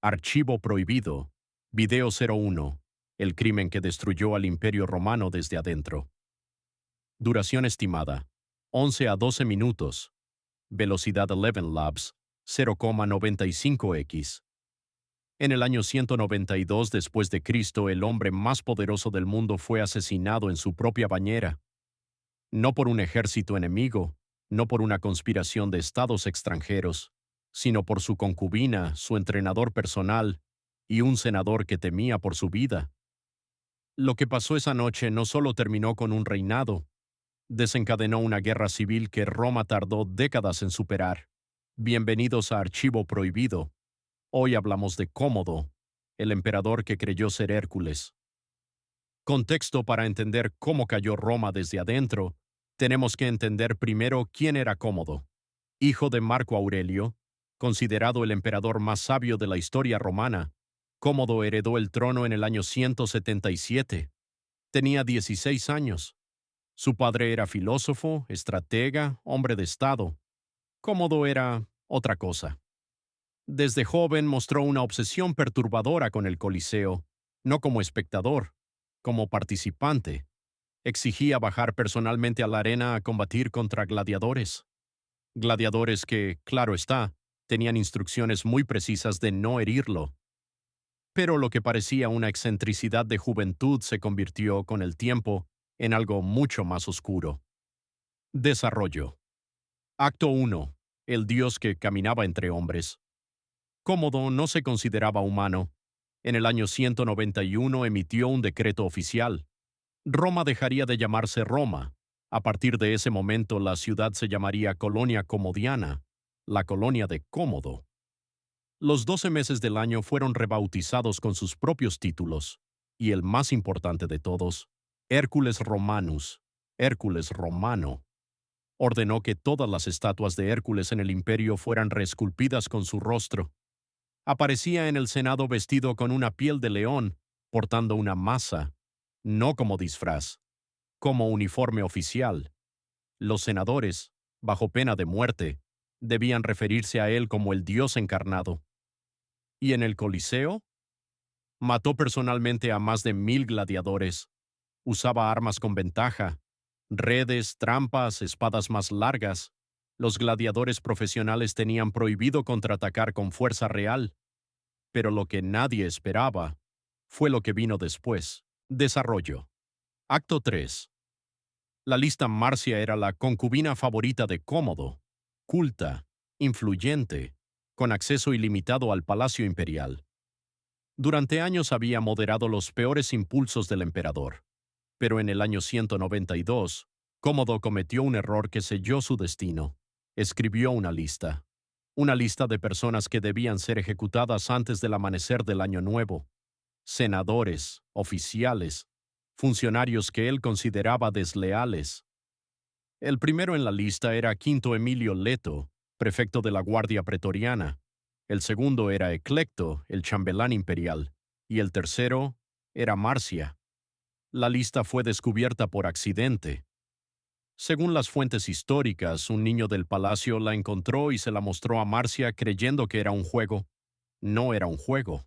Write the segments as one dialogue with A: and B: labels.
A: Archivo prohibido. Video 01. El crimen que destruyó al Imperio Romano desde adentro. Duración estimada: 11 a 12 minutos. Velocidad 11 labs, 0,95x. En el año 192 después de Cristo, el hombre más poderoso del mundo fue asesinado en su propia bañera. No por un ejército enemigo, no por una conspiración de estados extranjeros, sino por su concubina, su entrenador personal y un senador que temía por su vida. Lo que pasó esa noche no solo terminó con un reinado, desencadenó una guerra civil que Roma tardó décadas en superar. Bienvenidos a Archivo Prohibido. Hoy hablamos de Cómodo, el emperador que creyó ser Hércules. Contexto: para entender cómo cayó Roma desde adentro, tenemos que entender primero quién era Cómodo. Hijo de Marco Aurelio, considerado el emperador más sabio de la historia romana, Cómodo heredó el trono en el año 177. Tenía 16 años. Su padre era filósofo, estratega, hombre de Estado. Cómodo era otra cosa. Desde joven mostró una obsesión perturbadora con el Coliseo, no como espectador, como participante. Exigía bajar personalmente a la arena a combatir contra gladiadores. Gladiadores que, claro está, tenían instrucciones muy precisas de no herirlo. Pero lo que parecía una excentricidad de juventud se convirtió, con el tiempo, en algo mucho más oscuro. Desarrollo. Acto 1. El dios que caminaba entre hombres. Cómodo no se consideraba humano. En el año 191 emitió un decreto oficial. Roma dejaría de llamarse Roma. A partir de ese momento la ciudad se llamaría Colonia Comodiana, la colonia de Cómodo. Los 12 meses del año fueron rebautizados con sus propios títulos, y el más importante de todos, Hércules Romanus, Hércules Romano. Ordenó que todas las estatuas de Hércules en el imperio fueran reesculpidas con su rostro. Aparecía en el Senado vestido con una piel de león, portando una maza, no como disfraz, como uniforme oficial. Los senadores, bajo pena de muerte, debían referirse a él como el Dios encarnado. ¿Y en el Coliseo? Mató personalmente a más de 1000 gladiadores. Usaba armas con ventaja, redes, trampas, espadas más largas. Los gladiadores profesionales tenían prohibido contraatacar con fuerza real. Pero lo que nadie esperaba fue lo que vino después. Desarrollo. Acto 3. La lista Marcia era la concubina favorita de Cómodo, culta, influyente, con acceso ilimitado al palacio imperial. Durante años había moderado los peores impulsos del emperador, pero en el año 192, Cómodo cometió un error que selló su destino. Escribió una lista de personas que debían ser ejecutadas antes del amanecer del año nuevo. Senadores, oficiales, funcionarios que él consideraba desleales. El primero en la lista era Quinto Emilio Leto, prefecto de la Guardia Pretoriana. El segundo era Eclecto, el chambelán imperial. Y el tercero era Marcia. La lista fue descubierta por accidente. Según las fuentes históricas, un niño del palacio la encontró y se la mostró a Marcia creyendo que era un juego. No era un juego.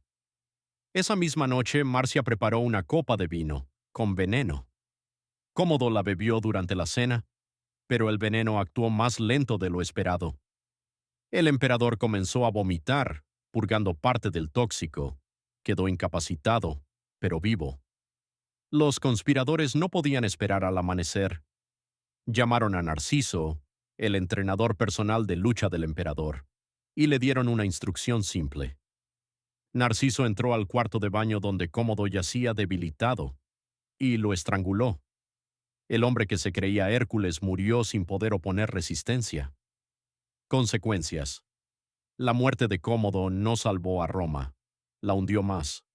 A: Esa misma noche, Marcia preparó una copa de vino, con veneno. Cómodo la bebió durante la cena, pero el veneno actuó más lento de lo esperado. El emperador comenzó a vomitar, purgando parte del tóxico. Quedó incapacitado, pero vivo. Los conspiradores no podían esperar al amanecer. Llamaron a Narciso, el entrenador personal de lucha del emperador, y le dieron una instrucción simple. Narciso entró al cuarto de baño donde Cómodo yacía debilitado, y lo estranguló. El hombre que se creía Hércules murió sin poder oponer resistencia. Consecuencias. La muerte de Cómodo no salvó a Roma, la hundió más.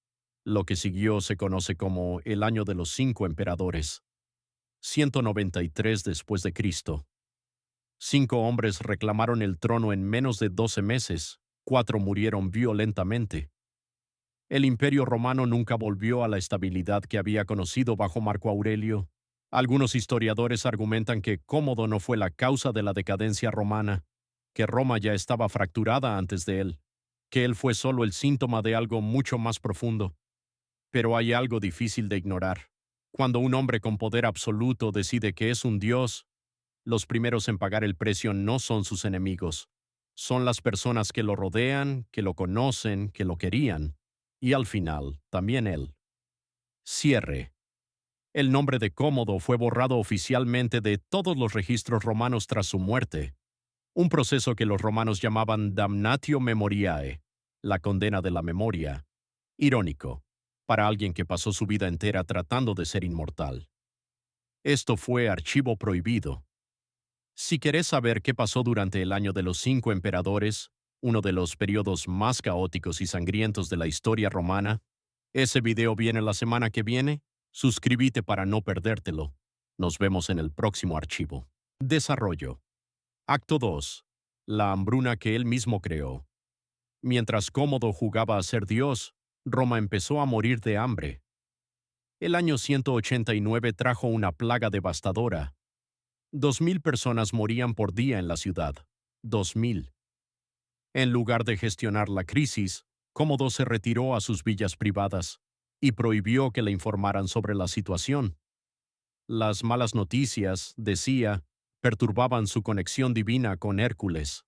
A: Lo que siguió se conoce como el año de los 5 emperadores. 193 después de Cristo. 5 hombres reclamaron el trono en menos de 12 meses, 4 murieron violentamente. El Imperio Romano nunca volvió a la estabilidad que había conocido bajo Marco Aurelio. Algunos historiadores argumentan que Cómodo no fue la causa de la decadencia romana, que Roma ya estaba fracturada antes de él. que él fue solo el síntoma de algo mucho más profundo. Pero hay algo difícil de ignorar. Cuando un hombre con poder absoluto decide que es un dios, los primeros en pagar el precio no son sus enemigos. Son las personas que lo rodean, que lo conocen, que lo querían. Y al final, también él. Cierre. El nombre de Cómodo fue borrado oficialmente de todos los registros romanos tras su muerte, un proceso que los romanos llamaban damnatio memoriae, la condena de la memoria. Irónico, para alguien que pasó su vida entera tratando de ser inmortal. Esto fue archivo prohibido. Si querés saber qué pasó durante el año de los 5 emperadores, uno de los periodos más caóticos y sangrientos de la historia romana, ese video viene la semana que viene. Suscríbete para no perdértelo. Nos vemos en el próximo archivo. Desarrollo. Acto 2. La hambruna que él mismo creó. Mientras Cómodo jugaba a ser Dios, Roma empezó a morir de hambre. El año 189 trajo una plaga devastadora. 2000 personas morían por día en la ciudad. 2000. En lugar de gestionar la crisis, Cómodo se retiró a sus villas privadas y prohibió que le informaran sobre la situación. Las malas noticias, decía, perturbaban su conexión divina con Hércules.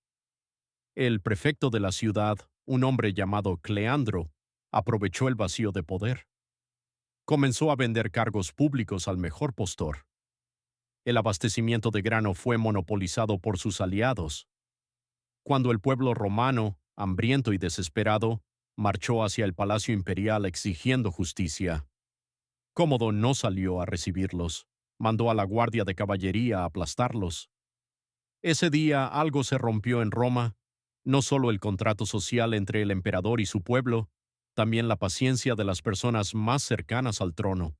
A: El prefecto de la ciudad, un hombre llamado Cleandro, aprovechó el vacío de poder. Comenzó a vender cargos públicos al mejor postor. El abastecimiento de grano fue monopolizado por sus aliados. Cuando el pueblo romano, hambriento y desesperado, marchó hacia el palacio imperial exigiendo justicia, Cómodo no salió a recibirlos. Mandó a la guardia de caballería a aplastarlos. Ese día algo se rompió en Roma, no solo el contrato social entre el emperador y su pueblo, también la paciencia de las personas más cercanas al trono.